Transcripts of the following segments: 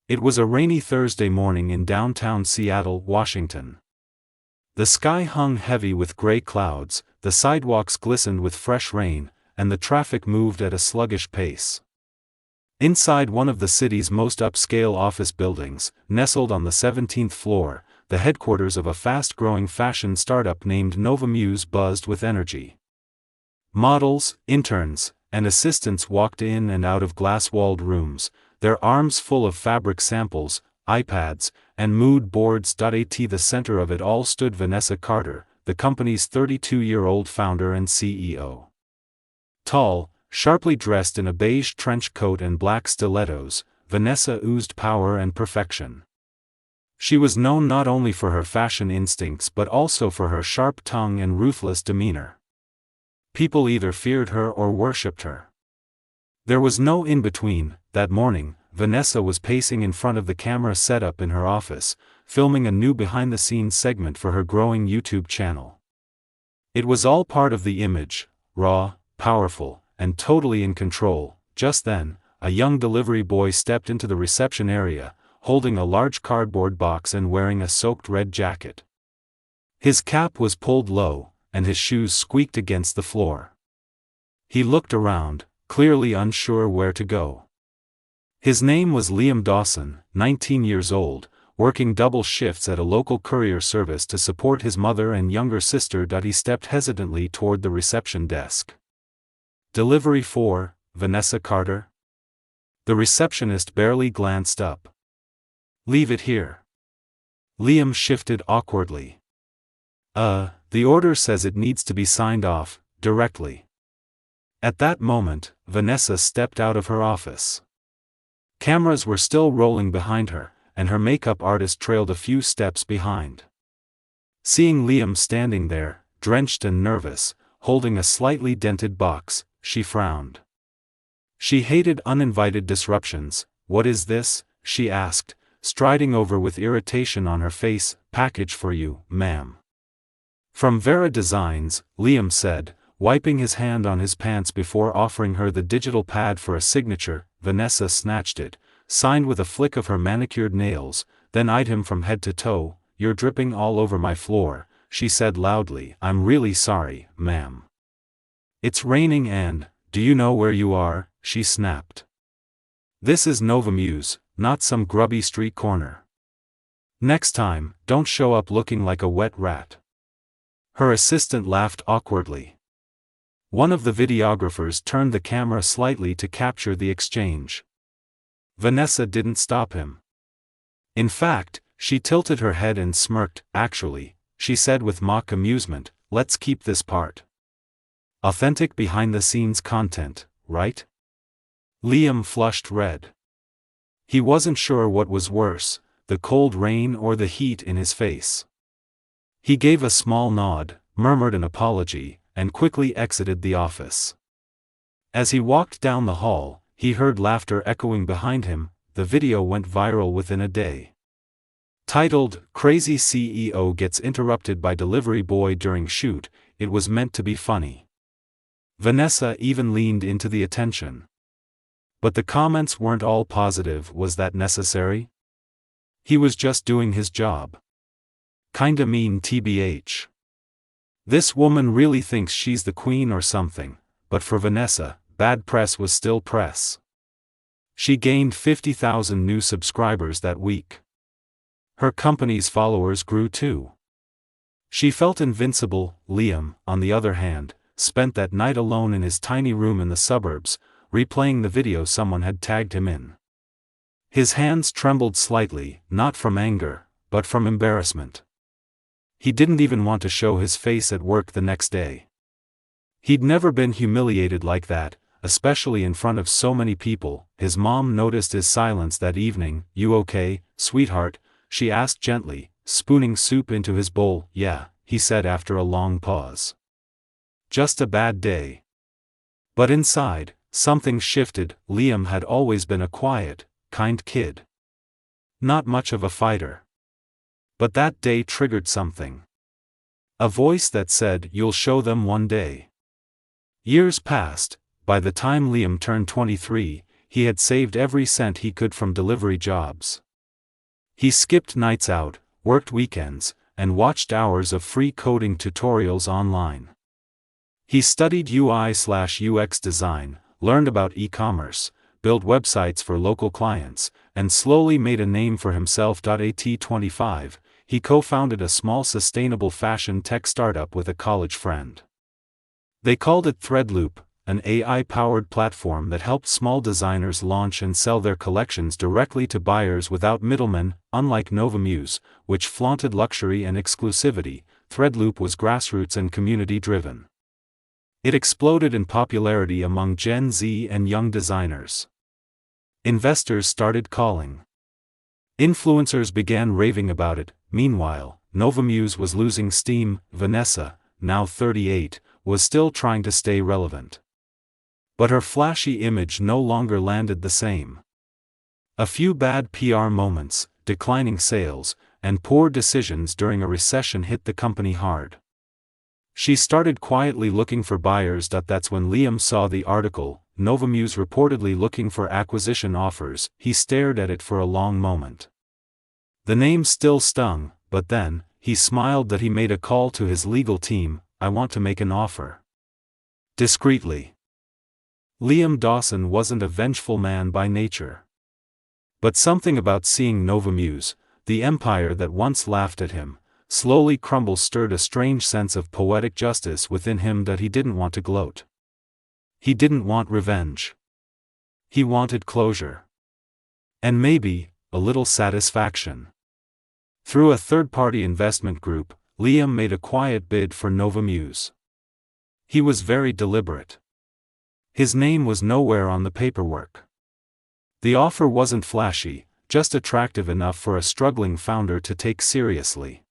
It was a rainy Thursday morning in downtown Seattle, Washington. The sky hung heavy with gray clouds, the sidewalks glistened with fresh rain, and the traffic moved at a sluggish pace. Inside one of the city's most upscale office buildings, nestled on the 17th floor, the headquarters of a fast-growing fashion startup named Nova Muse buzzed with energy. Models, interns, and assistants walked in and out of glass-walled rooms, their arms full of fabric samples, iPads, and mood boards. At the center of it all stood Vanessa Carter, the company's 32-year-old founder and CEO. Tall, sharply dressed in a beige trench coat and black stilettos, Vanessa oozed power and perfection. She was known not only for her fashion instincts but also for her sharp tongue and ruthless demeanor. People either feared her or worshipped her. There was no in-between. That morning, Vanessa was pacing in front of the camera setup in her office, filming a new behind-the-scenes segment for her growing YouTube channel. It was all part of the image, raw, powerful, and totally in control. Just then, a young delivery boy stepped into the reception area, holding a large cardboard box and wearing a soaked red jacket. His cap was pulled low, and his shoes squeaked against the floor. He looked around, clearly unsure where to go. His name was Liam Dawson, 19 years old, working double shifts at a local courier service to support his mother and younger sister. He stepped hesitantly toward the reception desk. "Delivery for Vanessa Carter?" The receptionist barely glanced up. "Leave it here." Liam shifted awkwardly. The order says it needs to be signed off, directly." At that moment, Vanessa stepped out of her office. Cameras were still rolling behind her, and her makeup artist trailed a few steps behind. Seeing Liam standing there, drenched and nervous, holding a slightly dented box, she frowned. She hated uninvited disruptions. "What is this?" she asked, striding over with irritation on her face. "Package for you, ma'am." "From Vera Designs," Liam said, wiping his hand on his pants before offering her the digital pad for a signature. Vanessa snatched it, signed with a flick of her manicured nails, then eyed him from head to toe. "You're dripping all over my floor," she said loudly. "I'm really sorry, ma'am." "It's raining and, do you know where you are?" she snapped. "This is Nova Muse, not some grubby street corner. Next time, don't show up looking like a wet rat." Her assistant laughed awkwardly. One of the videographers turned the camera slightly to capture the exchange. Vanessa didn't stop him. In fact, she tilted her head and smirked. "Actually," she said with mock amusement, "let's keep this part. Authentic behind-the-scenes content, right?" Liam flushed red. He wasn't sure what was worse, the cold rain or the heat in his face. He gave a small nod, murmured an apology, and quickly exited the office. As he walked down the hall, he heard laughter echoing behind him. The video went viral within a day. Titled, "Crazy CEO Gets Interrupted by Delivery Boy During Shoot," it was meant to be funny. Vanessa even leaned into the attention. But the comments weren't all positive. Was that necessary? He was just doing his job. Kinda mean tbh. This woman really thinks she's the queen or something. But for Vanessa, bad press was still press. She gained 50,000 new subscribers that week. Her company's followers grew too. She felt invincible. Liam, on the other hand, spent that night alone in his tiny room in the suburbs, replaying the video someone had tagged him in. His hands trembled slightly, not from anger, but from embarrassment. He didn't even want to show his face at work the next day. He'd never been humiliated like that, especially in front of so many people. His mom noticed his silence that evening. "You okay, sweetheart?" she asked gently, spooning soup into his bowl. "Yeah," he said after a long pause. "Just a bad day." But inside, something shifted. Liam had always been a quiet, kind kid. Not much of a fighter. But that day triggered something. A voice that said, "You'll show them one day." Years passed. By the time Liam turned 23, he had saved every cent he could from delivery jobs. He skipped nights out, worked weekends, and watched hours of free coding tutorials online. He studied UI/UX design, learned about e-commerce, built websites for local clients, and slowly made a name for himself. At 25, he co-founded a small sustainable fashion tech startup with a college friend. They called it Threadloop, an AI-powered platform that helped small designers launch and sell their collections directly to buyers without middlemen. Unlike Novamuse, which flaunted luxury and exclusivity, Threadloop was grassroots and community-driven. It exploded in popularity among Gen Z and young designers. Investors started calling. Influencers began raving about it. Meanwhile, Novamuse was losing steam. Vanessa, now 38, was still trying to stay relevant. But her flashy image no longer landed the same. A few bad PR moments, declining sales, and poor decisions during a recession hit the company hard. She started quietly looking for buyers. That's when Liam saw the article, Novamuse reportedly looking for acquisition offers. He stared at it for a long moment. The name still stung, but then, he smiled. He made a call to his legal team. I want to make an offer. Discreetly. Liam Dawson wasn't a vengeful man by nature. But something about seeing Novamuse, the empire that once laughed at him, slowly crumble stirred a strange sense of poetic justice within him that he didn't want to gloat. He didn't want revenge. He wanted closure. And maybe, a little satisfaction. Through a third-party investment group, Liam made a quiet bid for Novamuse. He was very deliberate. His name was nowhere on the paperwork. The offer wasn't flashy, just attractive enough for a struggling founder to take seriously.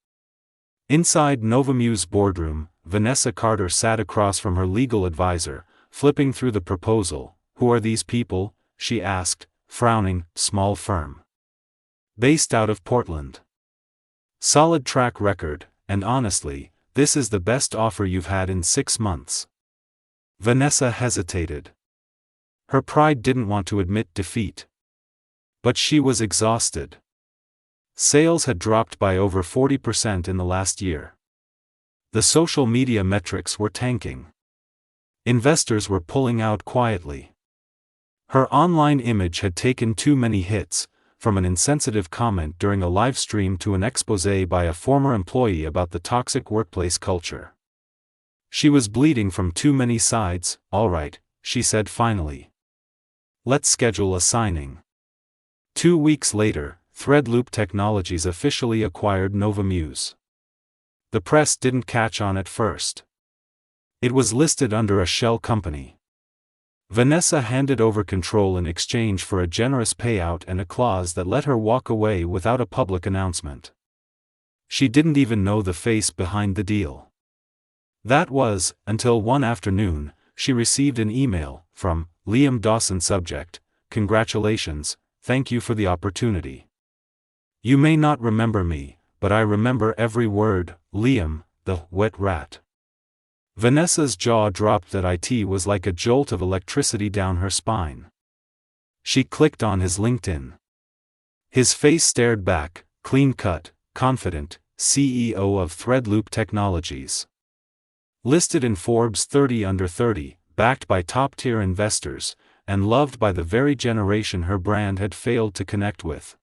Inside Novamuse boardroom, Vanessa Carter sat across from her legal advisor, flipping through the proposal. Who are these people? She asked, frowning. Small firm. Based out of Portland. Solid track record, and honestly, this is the best offer you've had in 6 months. Vanessa hesitated. Her pride didn't want to admit defeat. But she was exhausted. Sales had dropped by over 40% in the last year. The social media metrics were tanking. Investors were pulling out quietly. Her online image had taken too many hits, from an insensitive comment during a live stream to an exposé by a former employee about the toxic workplace culture. She was bleeding from too many sides. All right, she said finally. Let's schedule a signing. 2 weeks later, Threadloop Technologies officially acquired Novamuse. The press didn't catch on at first. It was listed under a shell company. Vanessa handed over control in exchange for a generous payout and a clause that let her walk away without a public announcement. She didn't even know the face behind the deal. That was, until one afternoon, she received an email from Liam Dawson. Subject: Congratulations, thank you for the opportunity. You may not remember me, but I remember every word. Liam, the wet rat. Vanessa's jaw dropped. That it was like a jolt of electricity down her spine. She clicked on his LinkedIn. His face stared back, clean-cut, confident, CEO of Threadloop Technologies. Listed in Forbes 30 Under 30, backed by top-tier investors, and loved by the very generation her brand had failed to connect with.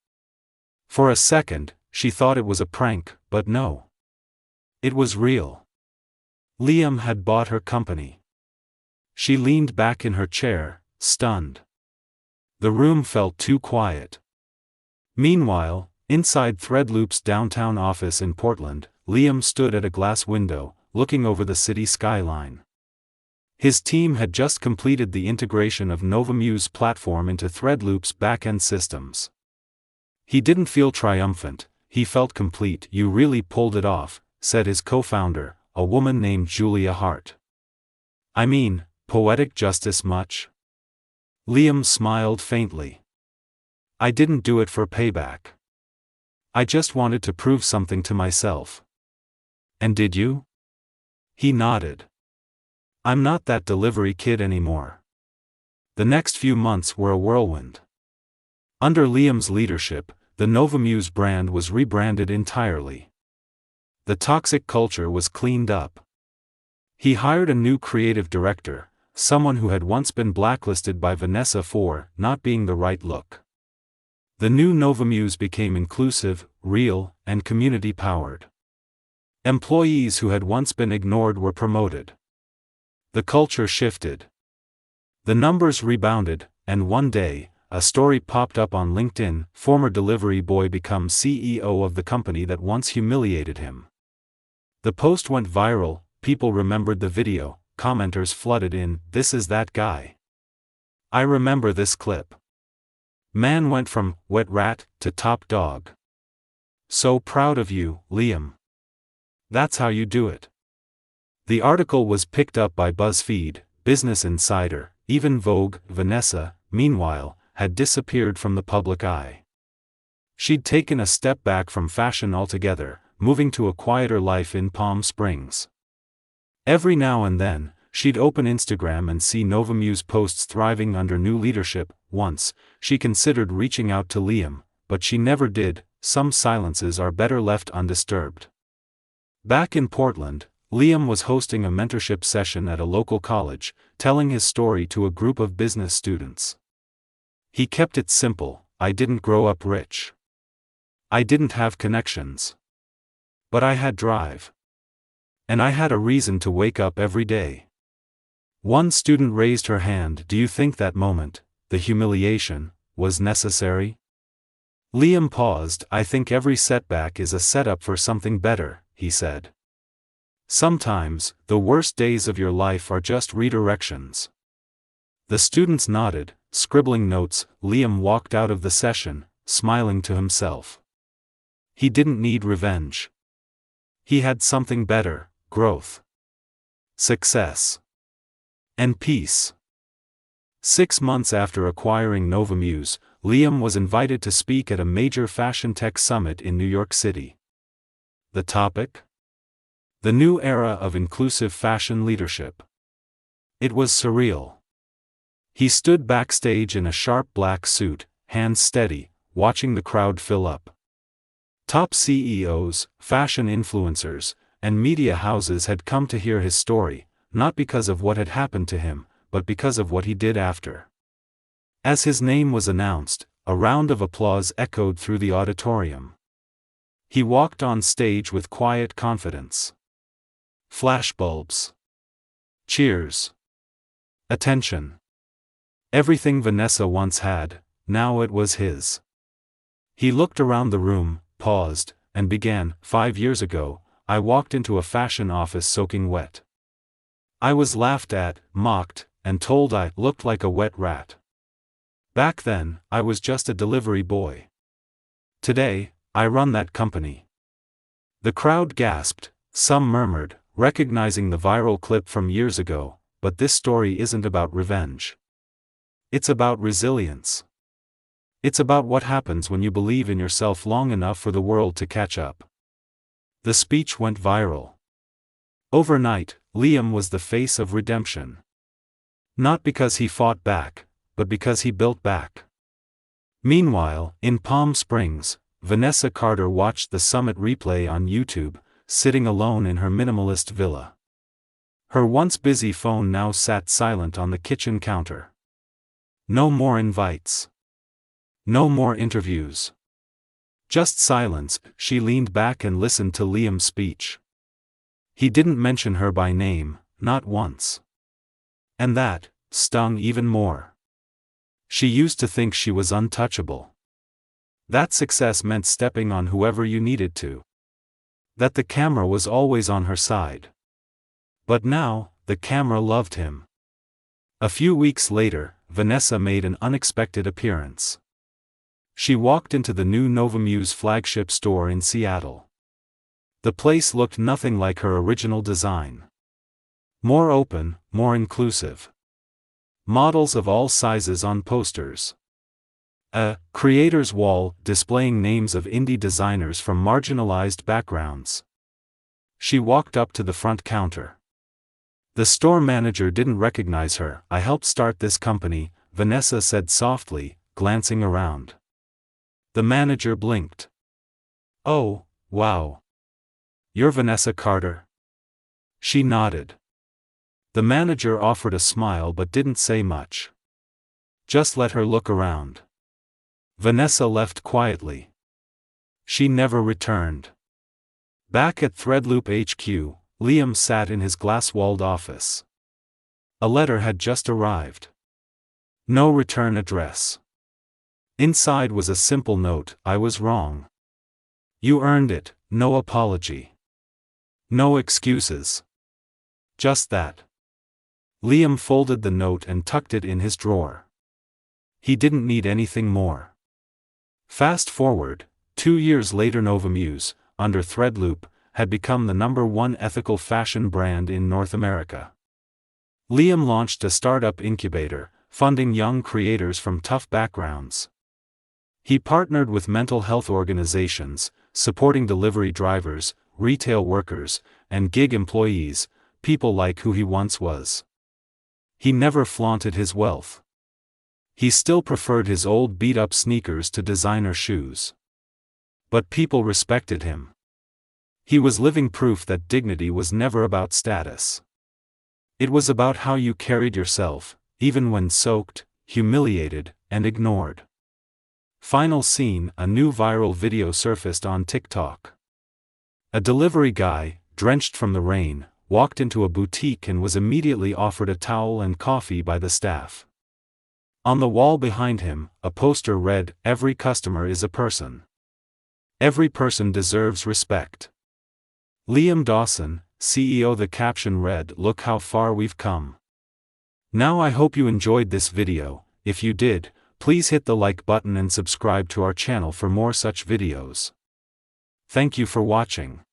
For a second, she thought it was a prank, but no. It was real. Liam had bought her company. She leaned back in her chair, stunned. The room felt too quiet. Meanwhile, inside Threadloop's downtown office in Portland, Liam stood at a glass window, looking over the city skyline. His team had just completed the integration of Novamuse platform into Threadloop's back-end systems. He didn't feel triumphant, he felt complete. You really pulled it off, said his co-founder, a woman named Julia Hart. I mean, poetic justice much? Liam smiled faintly. I didn't do it for payback. I just wanted to prove something to myself. And did you? He nodded. I'm not that delivery kid anymore. The next few months were a whirlwind. Under Liam's leadership, the Novamuse brand was rebranded entirely. The toxic culture was cleaned up. He hired a new creative director, someone who had once been blacklisted by Vanessa for not being the right look. The new Novamuse became inclusive, real, and community-powered. Employees who had once been ignored were promoted. The culture shifted. The numbers rebounded, and one day, a story popped up on LinkedIn: former delivery boy becomes CEO of the company that once humiliated him. The post went viral, people remembered the video, commenters flooded in, "This is that guy. I remember this clip. Man went from wet rat to top dog. So proud of you, Liam. That's how you do it." The article was picked up by BuzzFeed, Business Insider, even Vogue. Vanessa, meanwhile, had disappeared from the public eye. She'd taken a step back from fashion altogether, moving to a quieter life in Palm Springs. Every now and then, she'd open Instagram and see Novamuse posts thriving under new leadership. Once, she considered reaching out to Liam, but she never did. Some silences are better left undisturbed. Back in Portland, Liam was hosting a mentorship session at a local college, telling his story to a group of business students. He kept it simple: "I didn't grow up rich. I didn't have connections. But I had drive. And I had a reason to wake up every day." One student raised her hand. "Do you think that moment, the humiliation, was necessary?" Liam paused. "I think every setback is a setup for something better," he said. "Sometimes, the worst days of your life are just redirections." The students nodded, scribbling notes. Liam walked out of the session, smiling to himself. He didn't need revenge. He had something better: growth, success, and peace. 6 months after acquiring Novamuse, Liam was invited to speak at a major fashion tech summit in New York City. The topic? The new era of inclusive fashion leadership. It was surreal. He stood backstage in a sharp black suit, hands steady, watching the crowd fill up. Top CEOs, fashion influencers, and media houses had come to hear his story, not because of what had happened to him, but because of what he did after. As his name was announced, a round of applause echoed through the auditorium. He walked on stage with quiet confidence. Flashbulbs. Cheers. Attention. Everything Vanessa once had, now it was his. He looked around the room, paused, and began. 5 years ago, I walked into a fashion office soaking wet. I was laughed at, mocked, and told I looked like a wet rat. Back then, I was just a delivery boy. Today, I run that company." The crowd gasped, some murmured, recognizing the viral clip from years ago, but this story isn't about revenge. It's about resilience. It's about what happens when you believe in yourself long enough for the world to catch up. The speech went viral. Overnight, Liam was the face of redemption. Not because he fought back, but because he built back. Meanwhile, in Palm Springs, Vanessa Carter watched the summit replay on YouTube, sitting alone in her minimalist villa. Her once busy phone now sat silent on the kitchen counter. No more invites. No more interviews. Just silence. She leaned back and listened to Liam's speech. He didn't mention her by name, not once. And that stung even more. She used to think she was untouchable. That success meant stepping on whoever you needed to. That the camera was always on her side. But now, the camera loved him. A few weeks later, Vanessa made an unexpected appearance. She walked into the new Novamuse flagship store in Seattle. The place looked nothing like her original design. More open, more inclusive. Models of all sizes on posters. A creator's wall displaying names of indie designers from marginalized backgrounds. She walked up to the front counter. The store manager didn't recognize her. "I helped start this company," Vanessa said softly, glancing around. The manager blinked. "Oh, wow. You're Vanessa Carter?" She nodded. The manager offered a smile but didn't say much. Just let her look around. Vanessa left quietly. She never returned. Back at Threadloop HQ, Liam sat in his glass-walled office. A letter had just arrived. No return address. Inside was a simple note: "I was wrong. You earned it, no apology. No excuses. Just that." Liam folded the note and tucked it in his drawer. He didn't need anything more. Fast forward, 2 years later, Novamuse, under Threadloop, had become the #1 ethical fashion brand in North America. Liam launched a startup incubator, funding young creators from tough backgrounds. He partnered with mental health organizations, supporting delivery drivers, retail workers, and gig employees, people like who he once was. He never flaunted his wealth. He still preferred his old beat-up sneakers to designer shoes. But people respected him. He was living proof that dignity was never about status. It was about how you carried yourself, even when soaked, humiliated, and ignored. Final scene: a new viral video surfaced on TikTok. A delivery guy, drenched from the rain, walked into a boutique and was immediately offered a towel and coffee by the staff. On the wall behind him, a poster read, "Every customer is a person. Every person deserves respect." Liam Dawson, CEO. The caption read, "Look how far we've come." Now I hope you enjoyed this video. If you did, please hit the like button and subscribe to our channel for more such videos. Thank you for watching.